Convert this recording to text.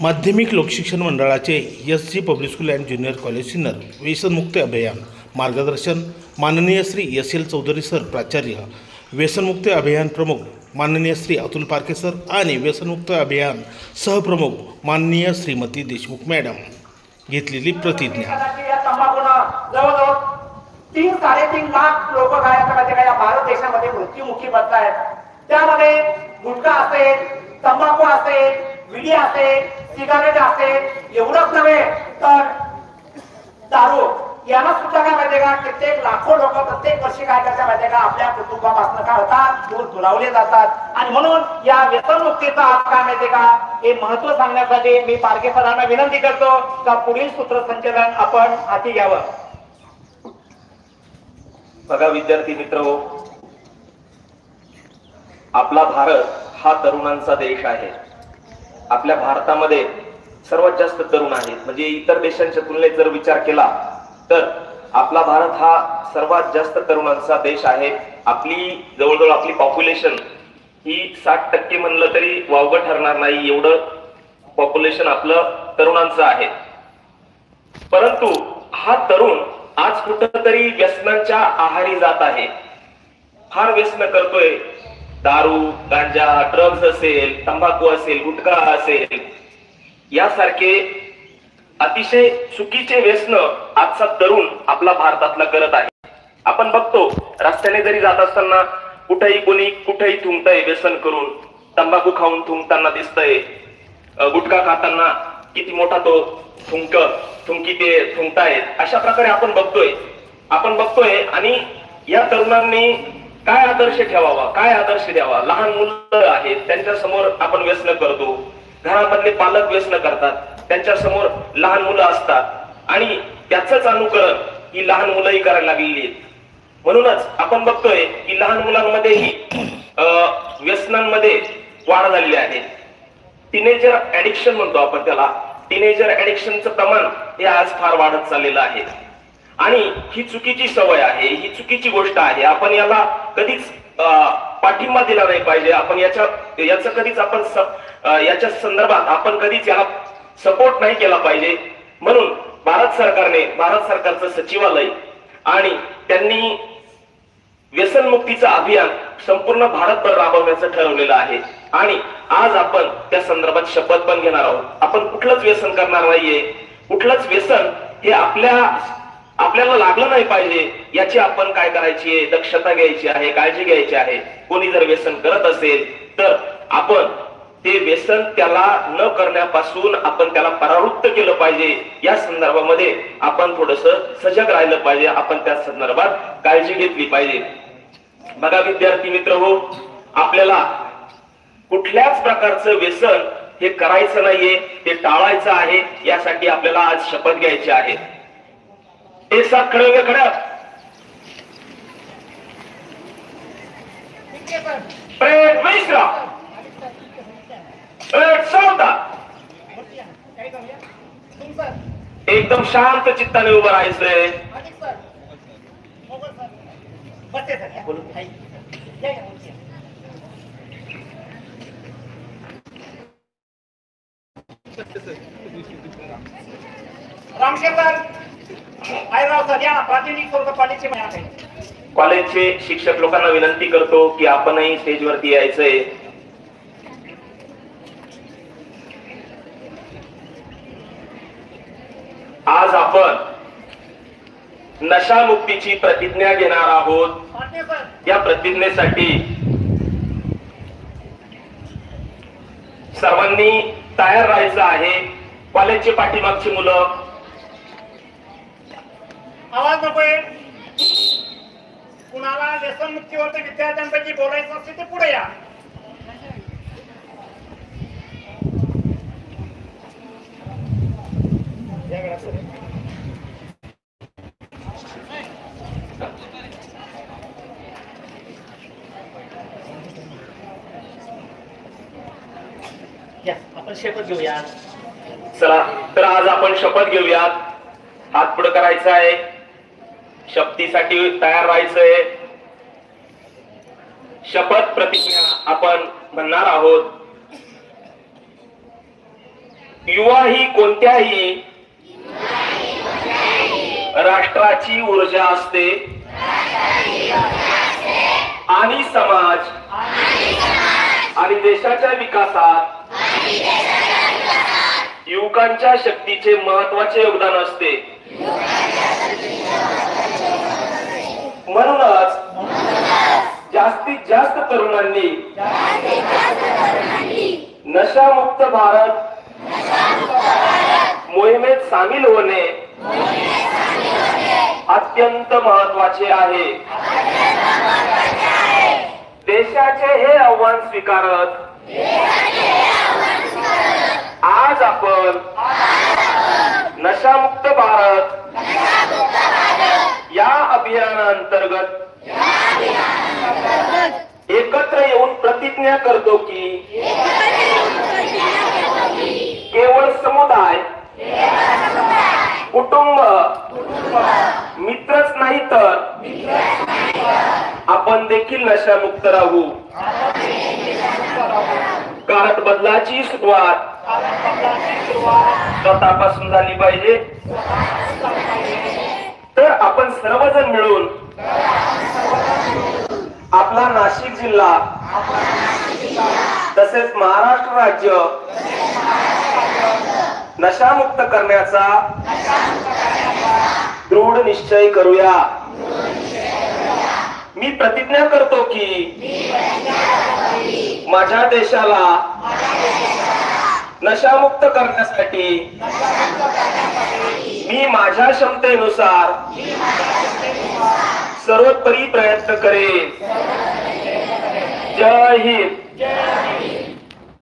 माध्यमिक लोकशिक्षण मंडळाचे SG. Public school and junior college Sinnar व्यसनमुक्ती अभियान मार्गदर्शन माननीय श्री एस.एल. चौधरी सर प्राचार्य, व्यसनमुक्ती अभियान प्रमुख माननीय श्री अतुल पारखे सर आणि व्यसनमुक्त अभियान सहप्रमुख माननीय श्रीमती देशमुख मॅडम घेतलेली प्रतिज्ञा. जवळजवळ 3-3.5 लाख लोक या भारत देशामध्ये मृत्युमुखी पडत आहेत. त्यामध्ये गुटखा असेल, तंबाखू असेल, विडी असेल, सिगारेट असेल, एवढंच नव्हे तर दारू याला सुद्धा काय माहितीये का, कित्येक लाखो लोक प्रत्येक वर्षी काय करतात माहितीये का, आपल्या कुटुंबापासून काय होतात, दूर दुरावले जातात. आणि म्हणून या व्यसनमुक्तीचा आज काय माहितीये का, हे महत्व सांगण्यासाठी मी पारखे सरांना विनंती करतो का पुढील सूत्रसंचलन आपण हाती घ्यावं. बघा विद्यार्थी मित्र, आपला भारत हा तरुणांचा देश आहे. आपल्या भारतामध्ये सर्वात जास्त तरुण आहेत. म्हणजे इतर देशांच्या तुलनेत जर विचार केला तर आपला भारत हा सर्वात जास्त तरुणांचा देश आहे. आपली जवळजवळ आपली पॉप्युलेशन ही 60% म्हणलं तरी वावगं ठरणार नाही, एवढं पॉप्युलेशन आपलं तरुणांचं आहे. परंतु हा तरुण आज कुठंतरी व्यसनांच्या आहारी जात आहे. फार व्यसन करतोय. दारू, गांजा, ड्रग्ज असेल, तंबाखू असेल, गुटखा असेल, यासारखे अतिशय चुकीचे व्यसन आजचा तरुण आपला भारतातला करत आहे. आपण बघतो रस्त्याने जरी जात असताना कुठेही कोणी कुठेही थुंकतंय व्यसन करून, तंबाखू खाऊन थुंकताना दिसतंय, गुटखा खाताना किती मोठा तो थुंकी ते थुंकतायत. अशा प्रकारे आपण बघतोय आणि या तरुणांनी काय आदर्श ठेवावा, काय आदर्श द्यावा. लहान मुलं आहेत, त्यांच्या समोर आपण व्यसन करतो. घरामधले पालक व्यसन करतात, त्यांच्या समोर लहान मुलं असतात आणि त्याचंच अनुकरण ही लहान मुलंही करायला लागलेली आहेत. म्हणूनच आपण बघतोय की लहान मुलांमध्येही व्यसनांमध्ये वाढ झालेली आहे. टीनेजर ऍडिक्शन म्हणतो आपण त्याला. टीनेजर ऍडिक्शनचं प्रमाण हे आज फार वाढत चाललेलं आहे आणि ही चुकीची सवय आहे, ही चुकीची गोष्ट आहे. आपण याला कधीच पाठिंबा दिला नाही पाहिजे. आपण याचं कधीच आपण याच्या संदर्भात आपण कधीच याला सपोर्ट नाही केला पाहिजे. म्हणून भारत सरकारचं सचिवालय आणि त्यांनी व्यसनमुक्तीचं अभियान संपूर्ण भारतभर राबवण्याचं ठरवलेलं आहे आणि आज आपण त्या संदर्भात शपथ पण घेणार आहोत. आपण कुठलंच व्यसन करणार नाहीये. कुठलंच व्यसन हे आपल्याला लागलं नाही पाहिजे याची आपण काय करायची आहे, दक्षता घ्यायची आहे, काळजी घ्यायची आहे. कोणी जर व्यसन करत असेल तर आपण ते व्यसन त्याला न करण्यापासून आपण त्याला परावृत्त केलं पाहिजे. या संदर्भामध्ये आपण थोडंसं सजग राहिलं पाहिजे. आपण त्या संदर्भात काळजी घेतली पाहिजे. बघा विद्यार्थी मित्र हो, आपल्याला कुठल्याच प्रकारचं व्यसन हे करायचं नाहीये, ते टाळायचं आहे. यासाठी आपल्याला आज शपथ घ्यायची आहे. एक साथ खड़े हुए खड़े परेड मिश्रा, परेड सावधान, एकदम शांत चित्ताने उभं राहायचंय. रामशेखर कॉलेजचे शिक्षक लोकांना विनंती करतो की आपणही स्टेजवरती यायचंय. आज आपण नशामुक्तीची प्रतिज्ञा घेणार आहोत. या प्रतिज्ञेसाठी सर्वांनी तयार राहायचं आहे. कॉलेजचे पाठीमागची मुलं आवाज नकोय. कुणाला व्यसनमुक्तीवरती विद्यार्थ्यांपैकी बोलायचं असेल ते पुढे या. आपण शपथ घेऊया. चला तर आज आपण शपथ घेऊयात. हात पुढे करायचा आहे. शपथीसाठी तयार राहायचंय. शपथ प्रतिज्ञा आपण म्हणणार आहोत. युवा ही कोणत्याही राष्ट्राची ऊर्जा असते आणि समाज आणि देशाच्या विकासात युवकांच्या शक्तीचे महत्वाचे योगदान असते. म्हणूनच जास्तीत जास्त तरुणांनी नशामुक्त भारत मोहिमेत सामील होणे अत्यंत महत्वाचे आहे. देशाचे हे आव्हान स्वीकारत आज आपण नशामुक्त भारत या अभियानाअंतर्गत एकत्र येऊन प्रतिज्ञा करतो की केवळ समुदाय, कुटुंब, मित्रच नाही तर आपण देखील नशामुक्त राहू. कारण बदलाची सुरुवात स्वतःपासून झाली पाहिजे. तर आपण सर्वजण मिळून आपला नाशिक जिल्हा तसेच महाराष्ट्र राज्य नशामुक्त करण्याचा दृढ निश्चय करूया. मी प्रतिज्ञा करतो की माझ्या देशाला नशामुक्त करण्यासाठी मी माझ्या क्षमतेनुसार सर्वोपरी प्रयत्न करेन. जय हिंद.